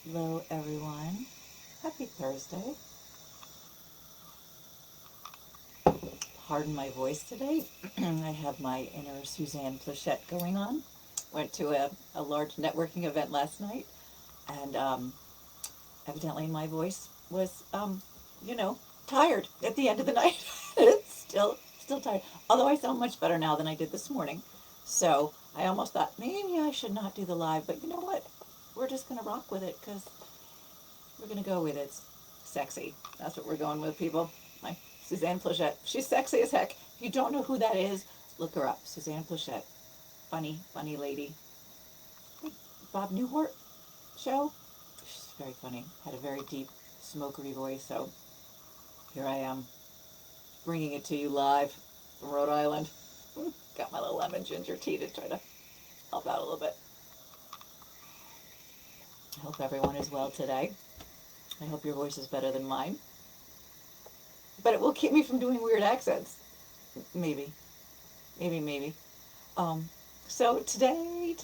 Hello, everyone. Happy Thursday. Pardon my voice today. I have my inner Suzanne Plachette going on. Went to a large networking event last night, and evidently my voice was, tired at the end of the night. It's still tired. Although I sound much better now than I did this morning. So I almost thought maybe I should not do the live, but you know what? We're just gonna rock with it because we're gonna go with it. It's sexy. That's what we're going with, people. My Suzanne Plachette. She's sexy as heck. If you don't know who that is, look her up. Suzanne Plachette. Funny lady. Bob Newhart show. She's very funny. Had a very deep, smokery voice. So here I am, bringing it to you live from Rhode Island. Got my little lemon ginger tea to try to help out a little bit. I hope everyone is well today. I hope your voice is better than mine. But it will keep me from doing weird accents. Maybe. Maybe. Um, so today,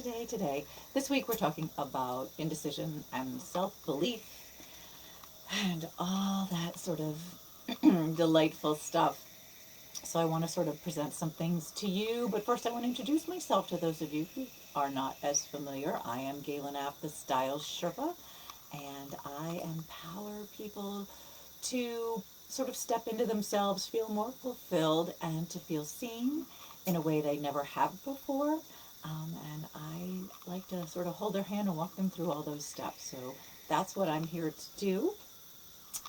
this week we're talking about indecision and self-belief and all that sort of delightful stuff. So I want to sort of present some things to you, but first I want to introduce myself to those of you who are not as familiar. I am Galen App, the Style Sherpa, and I empower people to sort of step into themselves, feel more fulfilled, and to feel seen in a way they never have before. And I like to sort of hold their hand and walk them through all those steps. So that's what I'm here to do.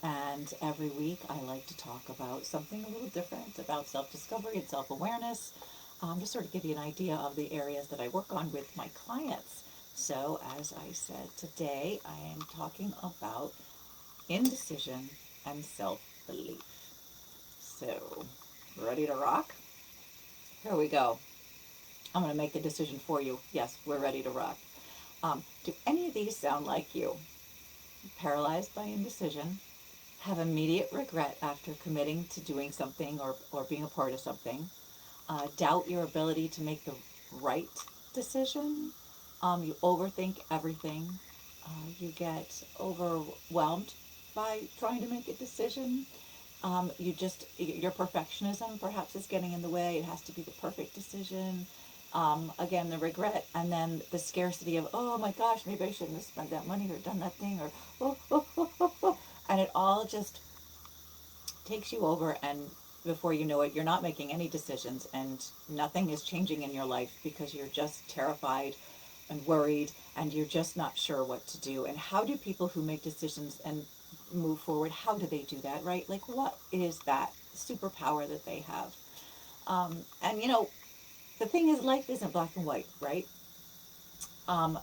And every week I like to talk about something a little different about self-discovery and self-awareness, to sort of give you an idea of the areas that I work on with my clients. So as I said, today I am talking about indecision and self-belief. So, ready to rock? Here we go. I'm going to make the decision for you. Yes, we're ready to rock. Do any of these sound like you? Paralyzed by indecision, have immediate regret after committing to doing something or being a part of something, doubt your ability to make the right decision, you overthink everything, you get overwhelmed by trying to make a decision, your perfectionism perhaps is getting in the way. It has to be the perfect decision. Again, the regret, and then the scarcity of, oh my gosh, maybe I shouldn't have spent that money or done that thing, or, and it all just takes you over, and before you know it, you're not making any decisions, and nothing is changing in your life because you're just terrified and worried, and you're just not sure what to do. And how do people who make decisions and move forward, how do they do that, right? Like, what is that superpower that they have? And the thing is, life isn't black and white, right? How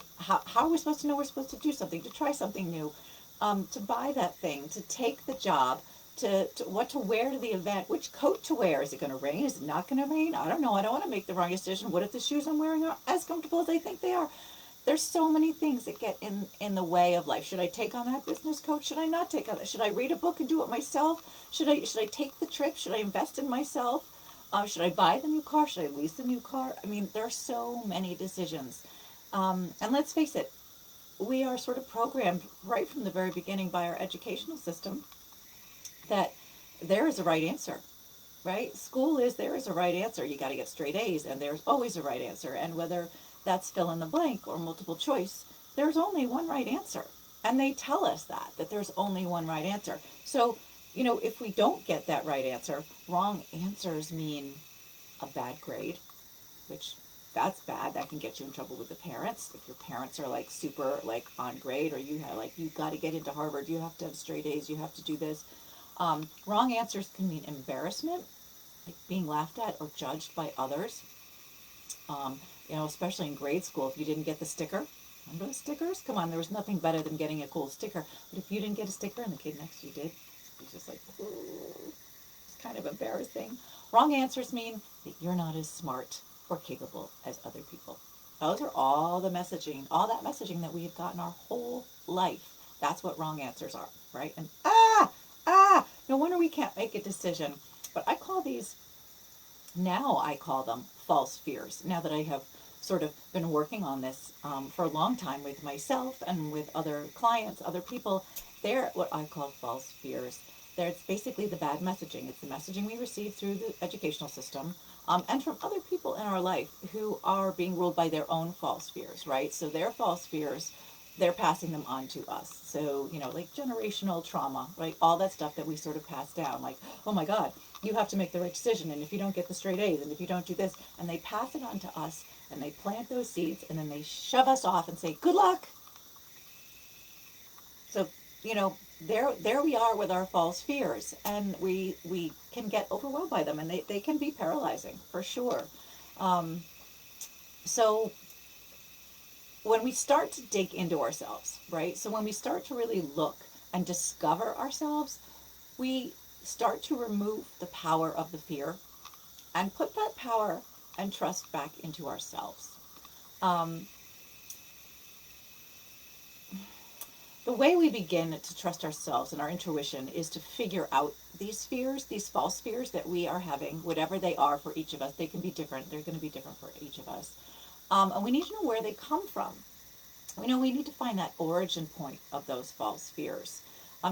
are we supposed to know we're supposed to do something, to try something new, to buy that thing, to take the job, to what to wear to the event, which coat to wear? Is it going to rain? Is it not going to rain? I don't know. I don't want to make the wrong decision. What if the shoes I'm wearing are as comfortable as I think they are? There's so many things that get in the way of life. Should I take on that business coach? Should I not take on it? Should I read a book and do it myself? Should I take the trip? Should I invest in myself? Should I buy the new car? Should I lease the new car? I mean, there are so many decisions. And let's face it, we are sort of programmed right from the very beginning by our educational system that there is a right answer, right? School is, there is a right answer. You got to get straight A's, and there's always a right answer. And whether that's fill in the blank or multiple choice, there's only one right answer. And they tell us that there's only one right answer. So, if we don't get that right answer, wrong answers mean a bad grade, which that's bad. That can get you in trouble with the parents. If your parents are like super like on grade, or you have like, you got to get into Harvard, you have to have straight A's, you have to do this. Wrong answers can mean embarrassment, like being laughed at or judged by others. Especially in grade school, if you didn't get the sticker. Remember the stickers? Come on, there was nothing better than getting a cool sticker. But if you didn't get a sticker and the kid next to you did, it was just like, ooh, it's kind of embarrassing. Wrong answers mean that you're not as smart or capable as other people. Those are all that messaging that we have gotten our whole life. That's what wrong answers are, right? And no wonder we can't make a decision. But I call them false fears. Now that I have sort of been working on this for a long time with myself and with other clients, other people. They're what I call false fears. It's basically the bad messaging. It's the messaging we receive through the educational system, and from other people in our life who are being ruled by their own false fears, right? So their false fears, they're passing them on to us. So, like generational trauma, right? All that stuff that we sort of pass down, like, oh my God, you have to make the right decision. And if you don't get the straight A's, and if you don't do this, and they pass it on to us, and they plant those seeds, and then they shove us off and say, good luck. So, there we are with our false fears, and we can get overwhelmed by them, and they can be paralyzing for sure. Um, so when we start to dig into ourselves, right? So when we start to really look and discover ourselves, we start to remove the power of the fear and put that power and trust back into ourselves. Um, the way we begin to trust ourselves and our intuition is to figure out these fears, these false fears that we are having, whatever they are for each of us. They can be different. They're going to be different for each of us. And we need to know where they come from. We need to find that origin point of those false fears.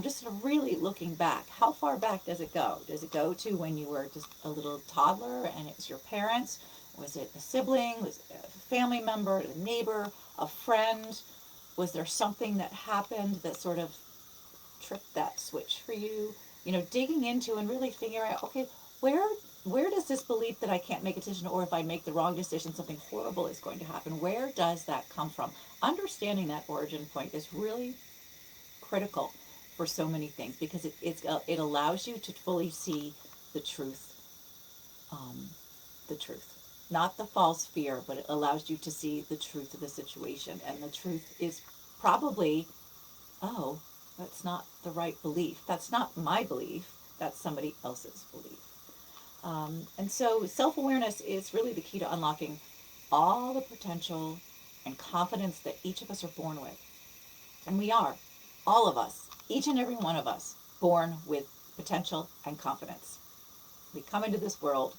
Just sort of really looking back. How far back does it go? Does it go to when you were just a little toddler and it was your parents? Was it a sibling? Was it a family member, a neighbor, a friend? Was there something that happened that sort of tripped that switch for you? Digging into and really figuring out, okay, where where does this belief that I can't make a decision, or if I make the wrong decision, something horrible is going to happen? Where does that come from? Understanding that origin point is really critical for so many things because it allows you to fully see the truth, um, the truth, not the false fear, but it allows you to see the truth of the situation, and the truth is probably, oh, that's not the right belief. That's not my belief. That's somebody else's belief. And so self awareness is really the key to unlocking all the potential and confidence that each of us are born with. And we are, all of us, each and every one of us, born with potential and confidence. We come into this world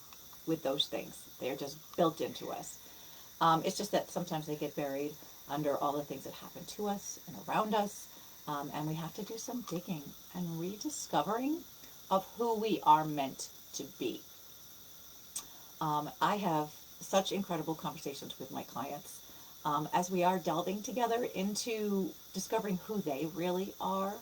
with those things, they're just built into us. It's just that sometimes they get buried under all the things that happen to us and around us. And we have to do some digging and rediscovering of who we are meant to be. I have such incredible conversations with my clients as we are delving together into discovering who they really are,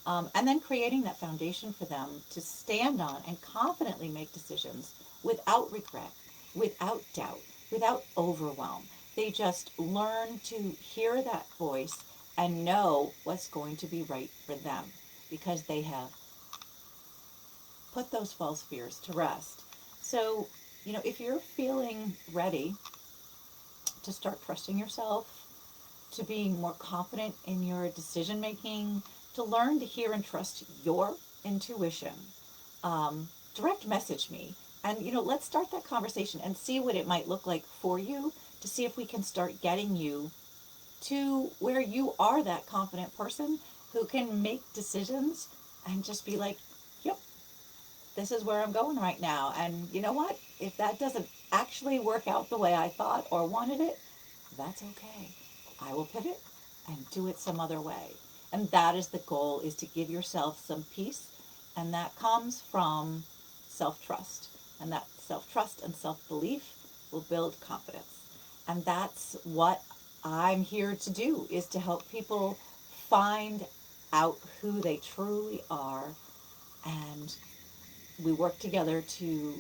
and then creating that foundation for them to stand on and confidently make decisions without regret, without doubt, without overwhelm. They just learn to hear that voice and know what's going to be right for them because they have put those false fears to rest. So, if you're feeling ready to start trusting yourself, to being more confident in your decision making, to learn to hear and trust your intuition, direct message me. And, let's start that conversation and see what it might look like for you to see if we can start getting you to where you are that confident person who can make decisions and just be like, yep, this is where I'm going right now. And you know what? If that doesn't actually work out the way I thought or wanted it, that's okay. I will pivot and do it some other way. And that is the goal, is to give yourself some peace. And that comes from self-trust. And that self-trust and self-belief will build confidence. And that's what I'm here to do, is to help people find out who they truly are, and we work together to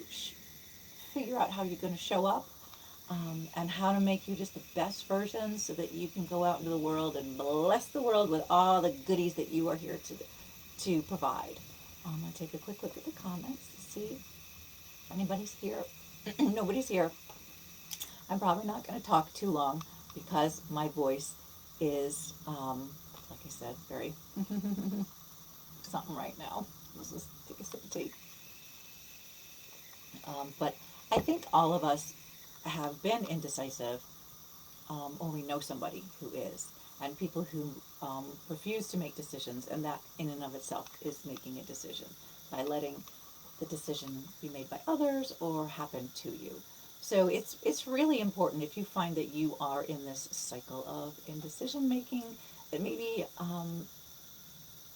figure out how you're going to show up, and how to make you just the best version so that you can go out into the world and bless the world with all the goodies that you are here to provide. I'm going to take a quick look at the comments to see if anybody's here. Nobody's here. I'm probably not going to talk too long because my voice is, like I said, very something right now. Let's just take a sip of tea. But I think all of us have been indecisive, or we know somebody who is, and people who refuse to make decisions, and that in and of itself is making a decision by letting the decision be made by others or happen to you. So it's really important if you find that you are in this cycle of indecision making, that maybe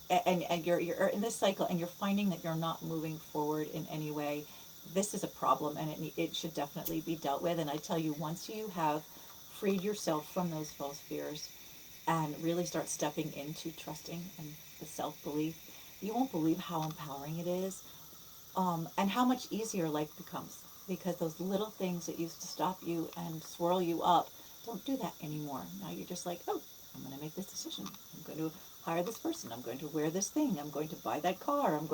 and you're in this cycle and you're finding that you're not moving forward in any way. This is a problem, and it should definitely be dealt with. And I tell you, once you have freed yourself from those false fears and really start stepping into trusting and the self belief, you won't believe how empowering it is, and how much easier life becomes, because those little things that used to stop you and swirl you up don't do that anymore. Now you're just like, oh, I'm going to make this decision. I'm going to hire this person. I'm going to wear this thing. I'm going to buy that car. I'm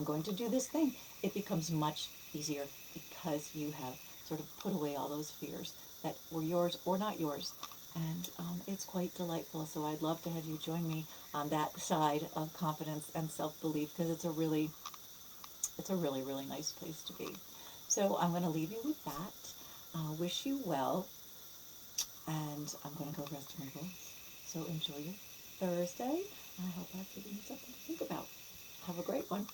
going to do this thing. It becomes much easier because you have sort of put away all those fears that were yours or not yours. And it's quite delightful. So I'd love to have you join me on that side of confidence and self belief, because it's a really, really nice place to be. So I'm going to leave you with that. Wish you well, and I'm going to go rest my voice. So enjoy your Thursday. I hope I've given you something to think about. Have a great one.